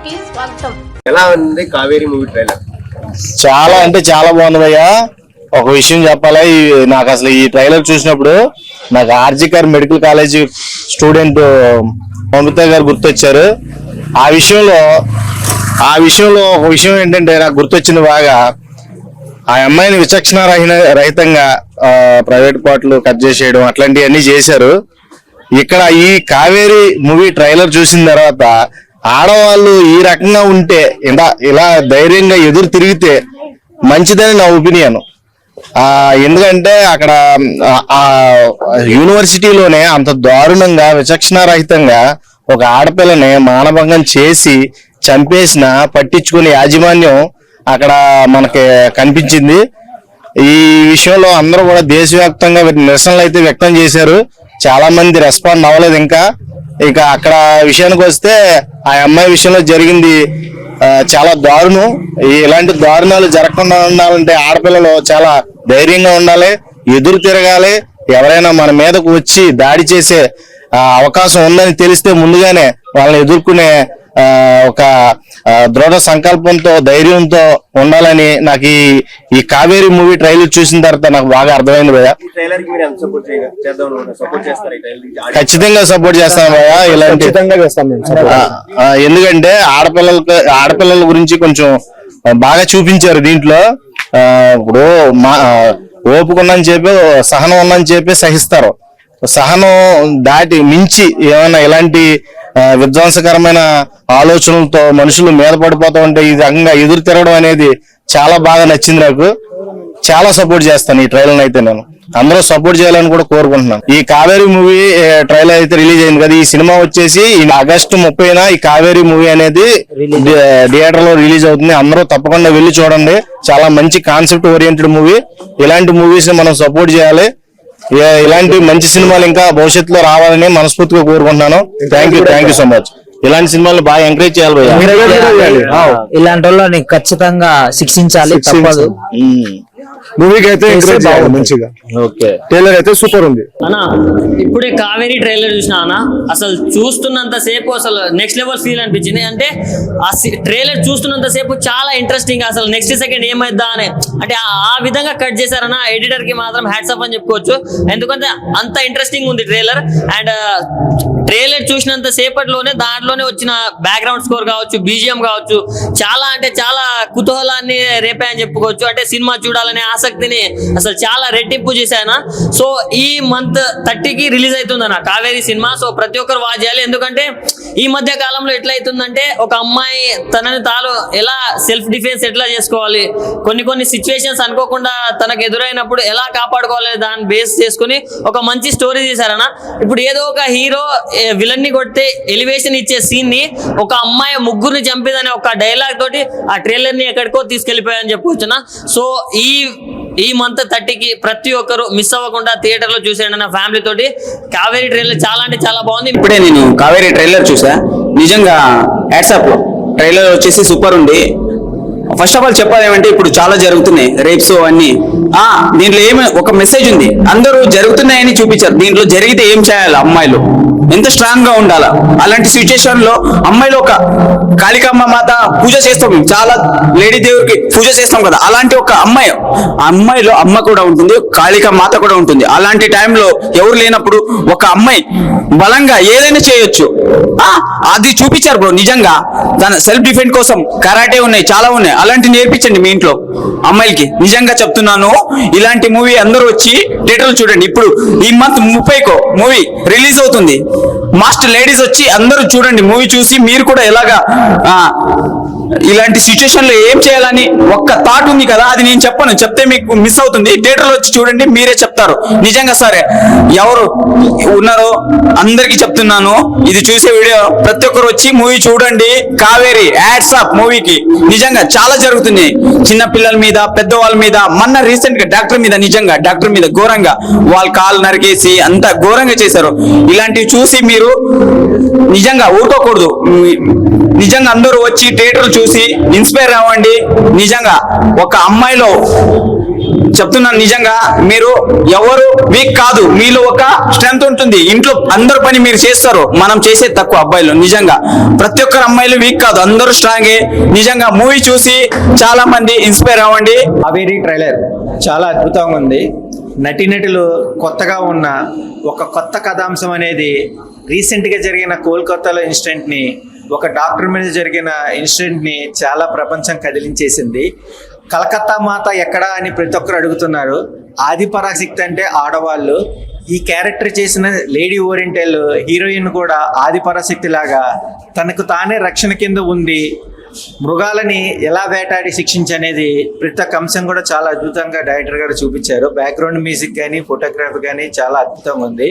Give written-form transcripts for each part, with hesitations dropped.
కి స్వాగతం. ఎలా ఉంది కావేరి మూవీ ట్రైలర్? చాలా అంటే చాలా బాగుంది భయ్యా. ఒక విషయం చెప్పాలా, నాకు అసలు ఈ ట్రైలర్ చూసినప్పుడు నాకు ఆర్జికర్ మెడికల్ కాలేజ్ స్టూడెంట్ మమత గారు గుర్తొచ్చారు. ఆ విషయంలో ఒక విషయం ఏంటంటే నాకు గుర్తొచ్చింది బాగా. ఆ అమ్మాయిని విచక్షణ రహితంగా ప్రైవేట్ పార్ట్లు కట్ చేసేయడం అట్లాంటివన్నీ చేశారు. ఇక్కడ ఈ కావేరి మూవీ ట్రైలర్ చూసిన తర్వాత ఆడవాళ్ళు ఈ రకంగా ఉంటే ఇలా ధైర్యంగా ఎదురు తిరిగితే మంచిదని నా ఒపీనియన్. ఎందుకంటే అక్కడ ఆ యూనివర్సిటీలోనే అంత దారుణంగా విచక్షణారహితంగా ఒక ఆడపిల్లని మానభంగం చేసి చంపేసిన పట్టించుకునే యాజమాన్యం అక్కడ మనకి కనిపించింది. ఈ విషయంలో అందరూ కూడా దేశవ్యాప్తంగా నిరసనలు అయితే వ్యక్తం చేశారు. చాలా మంది రెస్పాండ్ అవ్వలేదు. ఇక అక్కడ విషయానికి వస్తే ఆ అమ్మాయి విషయంలో జరిగింది చాలా దారుణం. ఇలాంటి దారుణాలు జరగకుండా ఉండాలంటే ఆడపిల్లలు చాలా ధైర్యంగా ఉండాలి, ఎదురు తిరగాలి. ఎవరైనా మన మీదకు వచ్చి దాడి చేసే అవకాశం ఉందని తెలిస్తే ముందుగానే వాళ్ళని ఎదుర్కొనే ఒక దృఢ సంకల్పంతో ధైర్యంతో ఉండాలని నాకు ఈ కావేరి మూవీ ట్రైలర్ చూసిన తర్వాత నాకు బాగా అర్థమైంది భయ్యా. ఖచ్చితంగా సపోర్ట్ చేస్తాను భయ్యా. ఇలాంటి ఎందుకంటే ఆడపిల్లల గురించి కొంచెం బాగా చూపించారు దీంట్లో. ఇప్పుడు ఓపుకున్నాని చెప్పి సహనం ఉందని చెప్పి సహిస్తారు. సహనం దాటి మించి ఏమైనా ఇలాంటి విధ్వంసకరమైన ఆలోచనలతో మనుషులు మీద పడిపోతూ ఉంటే ఈ రకంగా ఎదురు తిరగడం అనేది చాలా బాగా నచ్చింది నాకు. చాలా సపోర్ట్ చేస్తాను ఈ ట్రైలర్ అయితే. నేను అందరూ సపోర్ట్ చేయాలని కూడా కోరుకుంటున్నాను. ఈ కావేరి మూవీ ట్రైలర్ అయితే రిలీజ్ అయింది కదా. ఈ సినిమా వచ్చేసి ఆగస్టు 30న ఈ కావేరి మూవీ అనేది థియేటర్ లో రిలీజ్ అవుతుంది. అందరూ తప్పకుండా వెళ్ళి చూడండి. చాలా మంచి కాన్సెప్ట్ ఓరియంటెడ్ మూవీ. ఇలాంటి మూవీస్ ని మనం సపోర్ట్ చేయాలి. ఇలాంటి మంచి సినిమాలు ఇంకా భవిష్యత్తులో రావాలని మనస్ఫూర్తిగా కోరుకుంటున్నాను. Thank you so much. ఇలాంటి సినిమాలు బాగా ఎంకరేజ్ చేయాలి. ఇలాంటి వాళ్ళని ఖచ్చితంగా శిక్షించాలి, తప్పదు. మూవీకి అయితే మంచిగా ట్రైలర్ అయితే సూపర్ ఉంది అన్నా. ఇప్పుడే కావేరీ ట్రైలర్ చూసినా అన్న, అసలు చూస్తున్నంత సేపు అసలు నెక్స్ట్ లెవెల్ ఫీల్ అనిపించింది. అంటే ఆ ట్రైలర్ చూస్తున్నంత సేపు చాలా ఇంట్రెస్టింగ్, అసలు నెక్స్ట్ సెకండ్ ఏమైద్దా అని అంటే ఆ విధంగా కట్ చేశారన్న. ఎడిటర్ కి మాత్రం హ్యాట్స్ ఆఫ్ అని చెప్పుకోవచ్చు. ఎందుకంటే అంత ఇంట్రెస్టింగ్ ఉంది ట్రైలర్. అండ్ ట్రైలర్ చూసినంత సేపట్లోనే దాంట్లోనే వచ్చిన బ్యాక్గ్రౌండ్ స్కోర్ కావచ్చు, బీజిఎం కావచ్చు, చాలా అంటే చాలా కుతూహలాన్ని రేపాయని చెప్పుకోవచ్చు. అంటే సినిమా చూడాలనే ఆసక్తిని అసలు చాలా రెట్టింపు చేశాను. సో ఈ మంత్ 30కి రిలీజ్ అవుతుందన్న కావేరీ సినిమా. సో ప్రతి ఒక్కరు వాచ్ చేయాలి. ఎందుకంటే ఈ మధ్య కాలంలో ఎట్లా అవుతుందంటే ఒక అమ్మాయి తనని తాను ఎలా సెల్ఫ్ డిఫెన్స్ ఎట్లా చేసుకోవాలి, కొన్ని సిచ్యువేషన్స్ అనుకోకుండా తనకు ఎదురైనప్పుడు ఎలా కాపాడుకోవాలి దాన్ని బేస్ చేసుకుని ఒక మంచి స్టోరీ చేశారన్న. ఇప్పుడు ఏదో ఒక హీరో విలన్ ని కొడితే ఎలివేషన్ ఇచ్చే సీన్ ని ఒక అమ్మాయి ముగ్గురిని చంపేదనే ఒక డైలాగ్ తోటి ఆ ట్రైలర్ ని ఎక్కడికో తీసుకెళ్లిపోయాయని చెప్పవచ్చునా. సో ఈ మంత్ 30కి ప్రతి ఒక్కరు మిస్ అవ్వకుండా థియేటర్ లో చూసేయండి నా ఫ్యామిలీ తోటి. కావేరీ ట్రైలర్ చాలా అంటే చాలా బాగుంది. ఇప్పుడే నేను కావేరీ ట్రైలర్ చూసా, నిజంగా వాట్సాప్ లో ట్రైలర్ వచ్చేసి సూపర్ ఉంది. ఫస్ట్ ఆఫ్ ఆల్ చెప్పాలి ఏమంటే ఇప్పుడు చాలా జరుగుతున్నాయి రేప్స్ అన్ని. దీంట్లో ఏమి ఒక మెసేజ్ ఉంది. అందరూ జరుగుతున్నాయని చూపించారు. దీంట్లో జరిగితే ఏం చేయాలి, అమ్మాయిలు ఎంత స్ట్రాంగ్ గా ఉండాలా. అలాంటి సిచ్యుయేషన్ లో అమ్మాయిలు ఒక కాళికామ్మ మాత పూజ చేస్తాం, చాలా లేడీ దేవుడికి పూజ చేస్తాం కదా. అలాంటి ఒక అమ్మాయిలో అమ్మ కూడా ఉంటుంది, కాళికా మాత కూడా ఉంటుంది. అలాంటి టైంలో ఎవరు లేనప్పుడు ఒక అమ్మాయి బలంగా ఏదైనా చేయొచ్చు. అది చూపించారు బ్రో. నిజంగా తన సెల్ఫ్ డిఫెండ్ కోసం కరాటే ఉన్నాయి, చాలా ఉన్నాయి. అలాంటి నేర్పించండి మీ ఇంట్లో అమ్మాయిలకి. నిజంగా చెప్తున్నాను, ఇలాంటి మూవీ అందరూ వచ్చి థియేటర్లు చూడండి. ఇప్పుడు ఈ మంత్ 30కో మూవీ రిలీజ్ అవుతుంది. మాస్టర్ లేడీస్ వచ్చి అందరూ చూడండి. మూవీ చూసి మీరు కూడా ఎలాగా ఇలాంటి సిచ్యుయేషన్ లో ఏం చేయాలని ఒక్క థాట్ ఉంది కదా, అది నేను చెప్పను, చెప్తే మీకు మిస్ అవుతుంది. థియేటర్లో వచ్చి చూడండి, మీరే చెప్తారు. నిజంగా సరే ఎవరు ఉన్నారో అందరికి చెప్తున్నాను, ఇది చూసే వీడియో ప్రతి ఒక్కరు వచ్చి మూవీ చూడండి. కావేరీ హ్యాట్స్ ఆఫ్ మూవీకి. నిజంగా చాలా జరుగుతుంది చిన్న పిల్లల మీద, పెద్దవాళ్ళ మీద. మొన్న రీసెంట్ గా డాక్టర్ మీద ఘోరంగా వాళ్ళ కాలు నరికేసి అంత ఘోరంగా చేశారు. ఇలాంటివి చూసి మీరు నిజంగా ఊరుకోకూడదు. నిజంగా అందరూ వచ్చి థియేటర్ చూసి ఇన్స్పైర్ అవ్వండి. నిజంగా ఒక అమ్మాయిలో చెప్తున్నాను నిజంగా, మీరు ఎవరు వీక్ కాదు, మీలో ఒక స్ట్రెంత్ ఉంటుంది. ఇంట్లో అందరు పని మీరు చేస్తారు, మనం చేసే తక్కువ అబ్బాయిలు. నిజంగా ప్రతి ఒక్కరు అమ్మాయిలు వీక్ కాదు, అందరూ స్ట్రాంగే. నిజంగా మూవీ చూసి చాలా మంది ఇన్స్పైర్ అవ్వండి. కావేరీ ట్రైలర్ చాలా అద్భుతంగా ఉంది. నటీనటులు కొత్తగా ఉన్న ఒక కొత్త కథాంశం అనేది రీసెంట్గా జరిగిన కోల్కతాలో ఇన్సిడెంట్ని, ఒక డాక్టర్ మీద జరిగిన ఇన్సిడెంట్ని చాలా ప్రపంచం కదిలించేసింది. కలకత్తా మాత ఎక్కడా అని ప్రతి ఒక్కరు అడుగుతున్నారు. ఆది పరాశక్తి అంటే ఆడవాళ్ళు. ఈ క్యారెక్టర్ చేసిన లేడీ ఓరియంటల్ హీరోయిన్ కూడా ఆది పరాశక్తి లాగా తనకు తానే రక్షణ కింద ఉంది మృగాలని ఎలా వేటాడి శిక్షించనేది ప్రతి ఒక్క అంశం కూడా చాలా అద్భుతంగా డైరెక్టర్ గారు చూపించారు. బ్యాక్గ్రౌండ్ మ్యూజిక్ కానీ ఫోటోగ్రఫీ కానీ చాలా అద్భుతంగా ఉంది.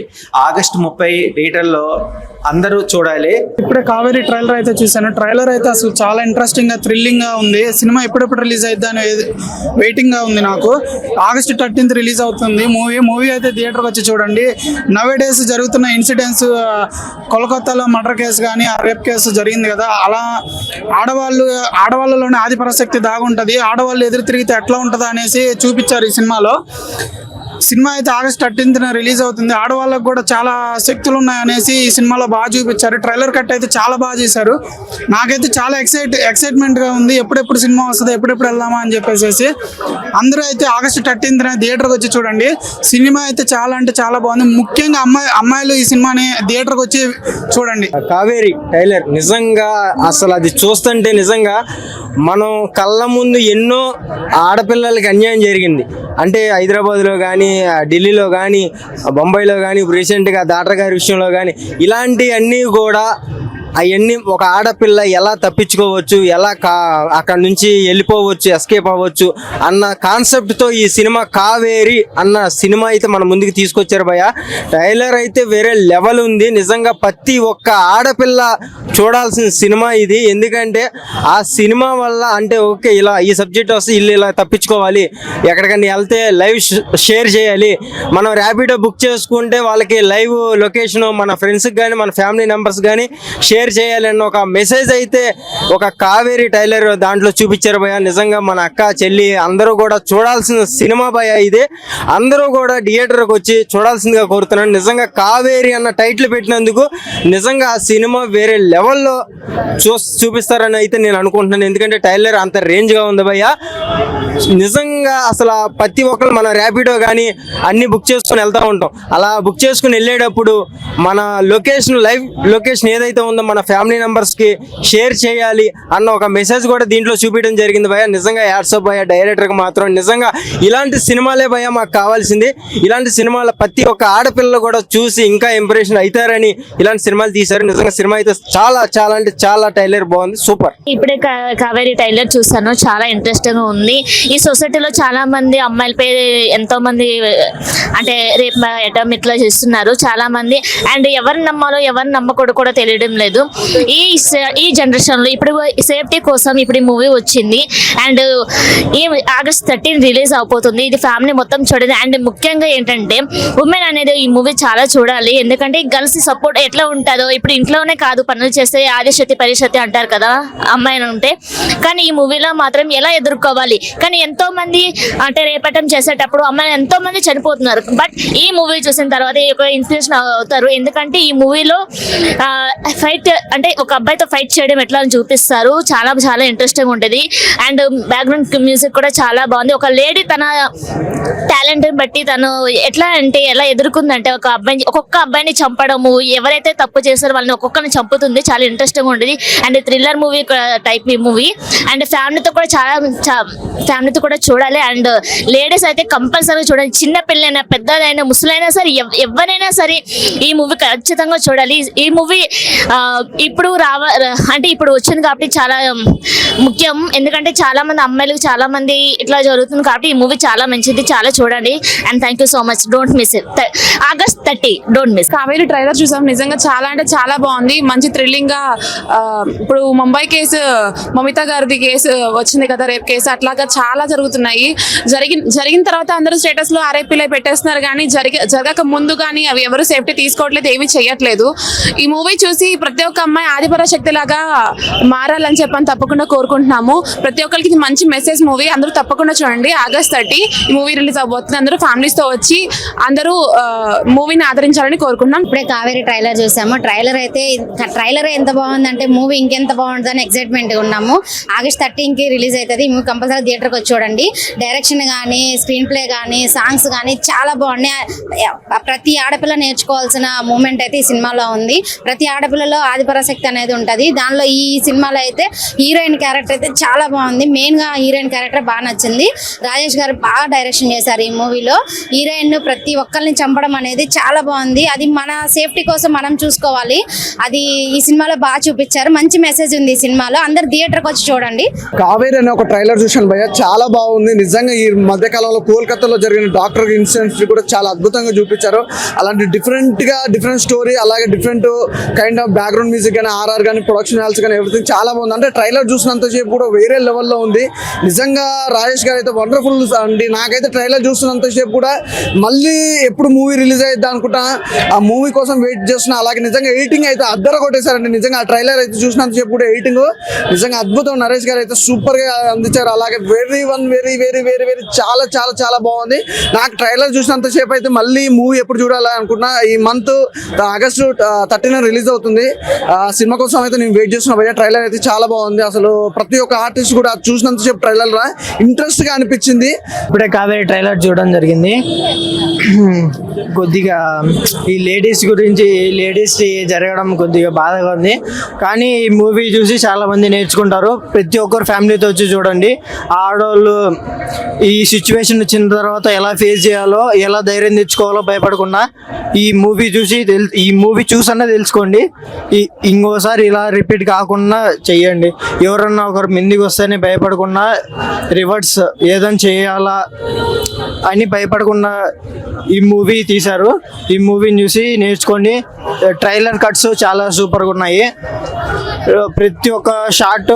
ఆగస్టు 30 థియేటర్లో అందరూ చూడాలి. ఇప్పుడే కావేరీ ట్రైలర్ అయితే చూశాను. ట్రైలర్ అయితే అసలు చాలా ఇంట్రెస్టింగ్ గా, థ్రిల్లింగ్ గా ఉంది. సినిమా ఎప్పుడెప్పుడు రిలీజ్ అయితే అని వెయిటింగ్ గా ఉంది నాకు. ఆగస్టు 13th రిలీజ్ అవుతుంది మూవీ అయితే థియేటర్కి వచ్చి చూడండి. నవే డేస్ జరుగుతున్న ఇన్సిడెంట్స్, కోల్కతాలో మర్డర్ కేసు కానీ ఆ రేప్ కేసు జరిగింది కదా, అలా ఆడవాళ్ళలోనే ఆది పరాశక్తి దాగుంటది. ఆడవాళ్ళు ఎదురు తిరిగితే ఎట్లా ఉంటుందా అనేసి చూపించారు ఈ సినిమాలో. సినిమా అయితే ఆగస్ట్ 13th రిలీజ్ అవుతుంది. ఆడవాళ్ళకు కూడా చాలా శక్తులు ఉన్నాయనేసి ఈ సినిమాలో బాగా చూపించారు. ట్రైలర్ కట్ అయితే చాలా బాగా చేశారు. నాకైతే చాలా ఎక్సైట్మెంట్గా ఉంది. ఎప్పుడెప్పుడు సినిమా వస్తుందో, ఎప్పుడెప్పుడు వెళ్దామా అని చెప్పేసి. అందరూ అయితే ఆగస్ట్ 13th థియేటర్కి వచ్చి చూడండి. సినిమా అయితే చాలా అంటే చాలా బాగుంది. ముఖ్యంగా అమ్మాయిలు ఈ సినిమాని థియేటర్కి వచ్చి చూడండి. కావేరీ ట్రైలర్ నిజంగా అసలు అది చూస్తుంటే నిజంగా మనం కళ్ళ ముందు ఎన్నో ఆడపిల్లలకి అన్యాయం జరిగింది. అంటే హైదరాబాద్లో కానీ, ఢిల్లీలో కానీ, బొంబాయిలో కానీ, రీసెంట్గా డాక్టర్ గారి విషయంలో కానీ, ఇలాంటివన్నీ కూడా అవన్నీ ఒక ఆడపిల్ల ఎలా తప్పించుకోవచ్చు, ఎలా అక్కడ నుంచి వెళ్ళిపోవచ్చు, ఎస్కేప్ అవ్వచ్చు అన్న కాన్సెప్ట్తో ఈ సినిమా కావేరి అన్న సినిమా అయితే మన ముందుకు తీసుకొచ్చారు భయ్య. ట్రైలర్ అయితే వేరే లెవెల్ ఉంది. నిజంగా ప్రతి ఒక్క ఆడపిల్ల చూడాల్సిన సినిమా ఇది. ఎందుకంటే ఆ సినిమా వల్ల అంటే ఓకే ఇలా ఈ సబ్జెక్ట్ వస్తే ఇల్లు ఇలా తప్పించుకోవాలి, ఎక్కడికైనా వెళ్తే లైవ్ షేర్ చేయాలి, మనం ర్యాపిడో బుక్ చేసుకుంటే వాళ్ళకి లైవ్ లొకేషన్ మన ఫ్రెండ్స్కి కానీ మన ఫ్యామిలీ మెంబర్స్ కానీ షేర్ చేయాలన్న ఒక మెసేజ్ అయితే ఒక కావేరీ ట్రైలర్ దాంట్లో చూపించారు భయ్య. నిజంగా మన అక్క చెల్లి అందరూ కూడా చూడాల్సిన సినిమా భయ్య ఇది. అందరూ కూడా థియేటర్కి వచ్చి చూడాల్సిందిగా కోరుతున్నాను. నిజంగా కావేరీ అన్న టైటిల్ పెట్టినందుకు నిజంగా ఆ సినిమా వేరే లెవెల్లో చూపిస్తారని అయితే నేను అనుకుంటున్నాను. ఎందుకంటే ట్రైలర్ అంత రేంజ్గా ఉంది భయ్య. నిజంగా అసలు ప్రతి ఒక్కరు మన ర్యాపిడో కానీ అన్ని బుక్ చేసుకుని వెళ్తూ ఉంటాం. అలా బుక్ చేసుకుని వెళ్ళేటప్పుడు మన లొకేషన్ లైవ్ లొకేషన్ ఏదైతే ఉందో మన ఫ్యామిలీ మెంబర్స్కి షేర్ చేయాలి అన్న ఒక మెసేజ్ కూడా దీంట్లో చూపించడం జరిగింది భయ్య. నిజంగా యాడ్సప్ భయ్య డైరెక్టర్కి మాత్రం. నిజంగా ఇలాంటి సినిమాలే భయ్య మాకు కావాల్సింది. ఇలాంటి సినిమాల ప్రతి ఒక్క ఆడపిల్లలు కూడా చూసి ఇంకా ఇంప్రెషన్ అవుతారని ఇలాంటి సినిమాలు తీశారు. నిజంగా సినిమా అయితే చాలా చాలా అంటే చాలా ట్రైలర్ బాగుంది, సూపర్. ఇప్పుడే కావేరీ ట్రైలర్ చూసాను, చాలా ఇంట్రెస్టింగ్ ఉంది. ఈ సొసైటీలో చాలా మంది అమ్మాయిలపై ఎంతో మంది అంటే రేపు అటెంప్ట్ ఇట్లా చేస్తున్నారు చాలా మంది. అండ్ ఎవరిని నమ్మాలో ఎవరిని నమ్మకూడదు కూడా తెలియడం లేదు. ఈ జనరేషన్ లో ఇప్పుడు సేఫ్టీ కోసం ఇప్పుడు ఈ మూవీ వచ్చింది. అండ్ ఈ ఆగస్ట్ 13 రిలీజ్ అయిపోతుంది. ఇది ఫ్యామిలీ మొత్తం చూడాలి. అండ్ ముఖ్యంగా ఏంటంటే ఉమెన్ అనేది ఈ మూవీ చాలా చూడాలి. ఎందుకంటే గర్ల్స్ సపోర్ట్ ఎట్లా ఉంటుందో, ఇప్పుడు ఇంట్లోనే కాదు పనులు చేస్తే ఆదిశక్తి పరిశక్తి అంటారు కదా అమ్మాయిని ఉంటే, కానీ ఈ మూవీలో మాత్రం ఎలా ఎదుర్కోవాలి. కానీ ఎంతో మంది అంటే రేపటం చేసేటప్పుడు అమ్మాయిలు ఎంతో మంది చనిపోతున్నారు. బట్ ఈ మూవీ చూసిన తర్వాత ఒక ఇన్స్పిరేషన్ అవుతారు. ఎందుకంటే ఈ మూవీలో ఫైట్ అంటే ఒక అబ్బాయితో ఫైట్ చేయడం ఎట్లా అని చూపిస్తారు. చాలా చాలా ఇంట్రెస్టింగ్ ఉంటుంది. అండ్ బ్యాక్గ్రౌండ్ మ్యూజిక్ కూడా చాలా బాగుంది. ఒక లేడీ తన టాలెంట్ బట్టి తను ఎట్లా అంటే ఎలా ఎదుర్కొందంటే ఒక్కొక్క అబ్బాయిని చంపడము, ఎవరైతే తప్పు చేస్తారో వాళ్ళని ఒక్కొక్కరిని చంపుతుంది. చాలా ఇంట్రెస్టింగ్ ఉంటుంది. అండ్ థ్రిల్లర్ మూవీ టైప్ ఈ మూవీ. అండ్ ఫ్యామిలీతో కూడా చూడాలి. అండ్ లేడీస్ అయితే కంపల్సరీగా చూడాలి. చిన్న పిల్లైనా పెద్దదైనా ముసలైనా సరే ఎవరైనా సరే ఈ మూవీ ఖచ్చితంగా చూడాలి. ఈ మూవీ ఇప్పుడు వచ్చింది కాబట్టి చాలా ముఖ్యం. ఎందుకంటే చాలా మంది అమ్మాయిలు చాలా మంది ఇట్లా జరుగుతుంది కాబట్టి ఈ మూవీ చాలా మంచిది, చాలా చూడండి. And thank you so much. Don't miss it. August 30 don't miss. Kaveri trailer చూసాం, నిజంగా చాలా అంటే చాలా బాగుంది. మంచి థ్రిల్లింగ్ గా ఇప్పుడు ముంబై కేసు మమిత గారిది కేసు వచ్చింది కదా, రేప్ కేసు, అట్లాగా చాలా జరుగుతున్నాయి. జరిగిన తర్వాత అందరూ స్టేటస్ లో ఆర్ఐపీలే పెట్టేస్తున్నారు, కానీ జరగక ముందు కానీ అవి ఎవరు సేఫ్టీ తీసుకోవట్లేదు, ఏమీ చేయట్లేదు. ఈ మూవీ చూసి ప్రతి ఒక్క అమ్మాయి ఆదిపరాశక్తి లాగా మారాలని చెప్పని తప్పకుండా కోరుకుంటున్నాము. ప్రతి ఒక్కరికి ఇది మంచి మెసేజ్ మూవీ, అందరూ తప్పకుండా చూడండి. August 30 ఈ మూవీ రిలీజ్ అవబోతుంది. అందరూ ఫ్యామిలీస్ తో వచ్చి అందరూ మూవీని ఆదరించాలని కోరుకుంటున్నాం. ఇప్పుడే కావేరి ట్రైలర్ చూసాము. ట్రైలర్ ఎంత బాగుందంటే మూవీ ఇంకెంత బాగుంటుందని ఎక్సైట్మెంట్ గా ఉన్నాము. August 13కి రిలీజ్ అవుతుంది. ఈ మూవీ కంపల్సరీ థియేటర్కి వచ్చి చూడండి. డైరెక్షన్ కానీ, స్క్రీన్ ప్లే కానీ, సాంగ్స్ కానీ చాలా బాగున్నాయి. ప్రతి ఆడపిల్ల నేర్చుకోవాల్సిన మూమెంట్ అయితే ఈ సినిమాలో ఉంది. ప్రతి ఆడపిల్లలో ఆదిపరాశక్తి అనేది ఉంటుంది. దానిలో ఈ సినిమాలో అయితే హీరోయిన్ క్యారెక్టర్ అయితే చాలా బాగుంది. మెయిన్ గా హీరోయిన్ క్యారెక్టర్ బాగా నచ్చింది. రాజేష్ గారు బాగా డైరెక్షన్ చేశారు ఈ మూవీలో. హీరోయిన్ ప్రతి ఒక్కరిని చంపడం అనేది చాలా బాగుంది. అది మన సేఫ్టీ కోసం మనం చూసుకోవాలి. అది ఈ సినిమాలో బాగా చూపించారు. మంచి మెసేజ్ ఉంది ఈ సినిమాలో. అందరు థియేటర్కి వచ్చి చూడండి. కావేరి అనే ఒక ట్రైలర్ చూశాను భయ్య, చాలా బాగుంది. నిజంగా ఈ మధ్యకాలంలో కోల్కతాలో జరిగిన డాక్టర్ ఇన్సిడెంట్స్ కూడా చాలా అద్భుతంగా చూపించారు. అలాంటి డిఫరెంట్ స్టోరీ, అలాగే different kind of background music కానీ, ఆర్ఆర్ కానీ, ప్రొడక్షన్ వాల్స్ కానీ ఎవ్రీథింగ్ చాలా బాగుంది. అంటే ట్రైలర్ చూసినంత సేపు కూడా వేరే లెవెల్లో ఉంది. నిజంగా రాజేష్ గారు అయితే వండర్ఫుల్ అండి. నాకైతే ట్రైలర్ చూస్తున్నంత సేపు కూడా మళ్ళీ ఎప్పుడు మూవీ రిలీజ్ అయ్యిద్దా అనుకుంటా ఆ మూవీ కోసం వెయిట్ చేస్తున్నా. అలాగే నిజంగా ఎడిటింగ్ అయితే అద్దర కొట్టేశారండి. నిజంగా ఆ ట్రైలర్ అయితే చూసినంత సేపు కూడా ఎడిటింగ్ నిజంగా అద్భుతం. నరేష్ గారు అయితే సూపర్ గా అందించారు. అలాగే వెరీ వెరీ చాలా చాలా చాలా బాగుంది. నాకు ట్రైలర్ చూసినంత సేపు అయితే మళ్ళీ మూవీ ఎప్పుడు చూడాలి అనుకుంటున్నా. ఈ మంత్ August 13 రిలీజ్ అవుతుంది. సినిమా కోసం అయితే నేను వెయిట్ చేస్తున్నా భయ్య. ట్రైలర్ అయితే చాలా బాగుంది. అసలు ప్రతి ఒక్క ఆర్టిస్ట్ కూడా చూసినంత సేపు ట్రైలర్ ఇంట్రెస్ట్ గా అనిపించింది. ఇప్పుడే కావేరి ట్రైలర్ చూడడం జరిగింది. కొద్దిగా ఈ లేడీస్ గురించి జరగడం కొద్దిగా బాధగా ఉంది. కానీ ఈ మూవీ చూసి చాలా మంది నేర్చుకుంటారు. ప్రతి ఒక్కరు ఫ్యామిలీతో వచ్చి చూడండి. ఆడవాళ్ళు ఈ సిచ్యువేషన్ వచ్చిన తర్వాత ఎలా ఫేస్ చేయాలో, ఎలా ధైర్యం తెచ్చుకోవాలో భయపడకుండా ఈ మూవీ చూసన్నా తెలుసుకోండి. ఇంకోసారి ఇలా రిపీట్ కాకుండా చెయ్యండి. ఎవరన్నా ఒకరు ముందుకు వస్తేనే భయపడకుండా రివర్స్ ఏదైనా చేయాలా అని భయపడకుండా ఈ మూవీ తీశారు. ఈ మూవీని చూసి నేర్చుకోండి. ట్రైలర్ కట్స్ చాలా సూపర్గా ఉన్నాయి. ప్రతి ఒక్క షాట్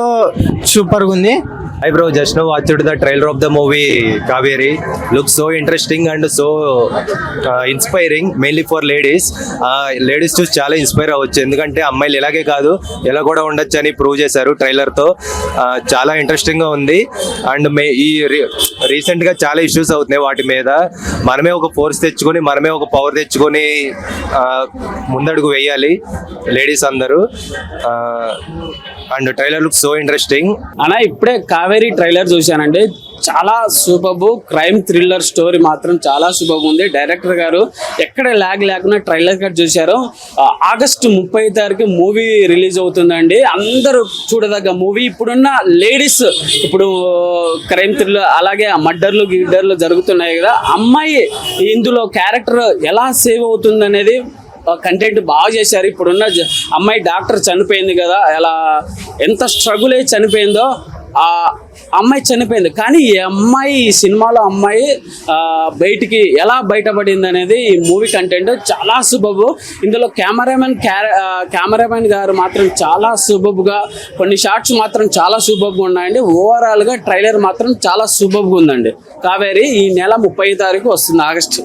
సూపర్గా ఉంది. Hi bro, just now watched the trailer of the movie Kaveri. Looks so interesting and so inspiring, mainly for ladies. Ladies చూసి చాలా ఇన్స్పైర్ అవ్వచ్చు. ఎందుకంటే అమ్మాయిలు ఇలాగే కాదు, ఎలా కూడా ఉండొచ్చు అని ప్రూవ్ చేశారు ట్రైలర్తో. చాలా ఇంట్రెస్టింగ్గా ఉంది. అండ్ రీసెంట్గా చాలా ఇష్యూస్ అవుతున్నాయి వాటి మీద. మనమే ఒక ఫోర్స్ తెచ్చుకొని, మనమే ఒక పవర్ తెచ్చుకొని ముందడుగు వేయాలి లేడీస్ అందరూ. And trailer look so interesting. అలా ఇప్పుడే కావేరీ ట్రైలర్ చూశానండి. చాలా సూపర్ క్రైమ్ థ్రిల్లర్ స్టోరీ మాత్రం చాలా సూపర్ ఉంది. డైరెక్టర్ గారు ఎక్కడ ల్యాగ్ లేకుండా ట్రైలర్ కట్ చూశారు. August 30 మూవీ రిలీజ్ అవుతుందండి. అందరూ చూడదగ్గ మూవీ. ఇప్పుడున్న లేడీస్ ఇప్పుడు క్రైమ్ థ్రిల్లర్ అలాగే మర్డర్లు జరుగుతున్నాయి కదా, అమ్మాయి ఇందులో క్యారెక్టర్ ఎలా సేవ్ అవుతుంది అనేది కంటెంట్ బాగా చేశారు. ఇప్పుడున్న అమ్మాయి డాక్టర్ చనిపోయింది కదా, ఎలా ఎంత స్ట్రగుల్ అయ్యి చనిపోయిందో ఆ అమ్మాయి చనిపోయింది. కానీ ఈ అమ్మాయి సినిమాలో అమ్మాయి బయటికి ఎలా బయటపడింది అనేది ఈ మూవీ కంటెంట్ చాలా సూపర్. ఇందులో కెమెరామెన్ గారు మాత్రం చాలా సూపర్గా, కొన్ని షార్ట్స్ మాత్రం చాలా సూపర్గా ఉన్నాయండి. ఓవరాల్గా ట్రైలర్ మాత్రం చాలా సూపర్గా ఉందండి. కావేరి ఈ నెల 30 వస్తుంది, August.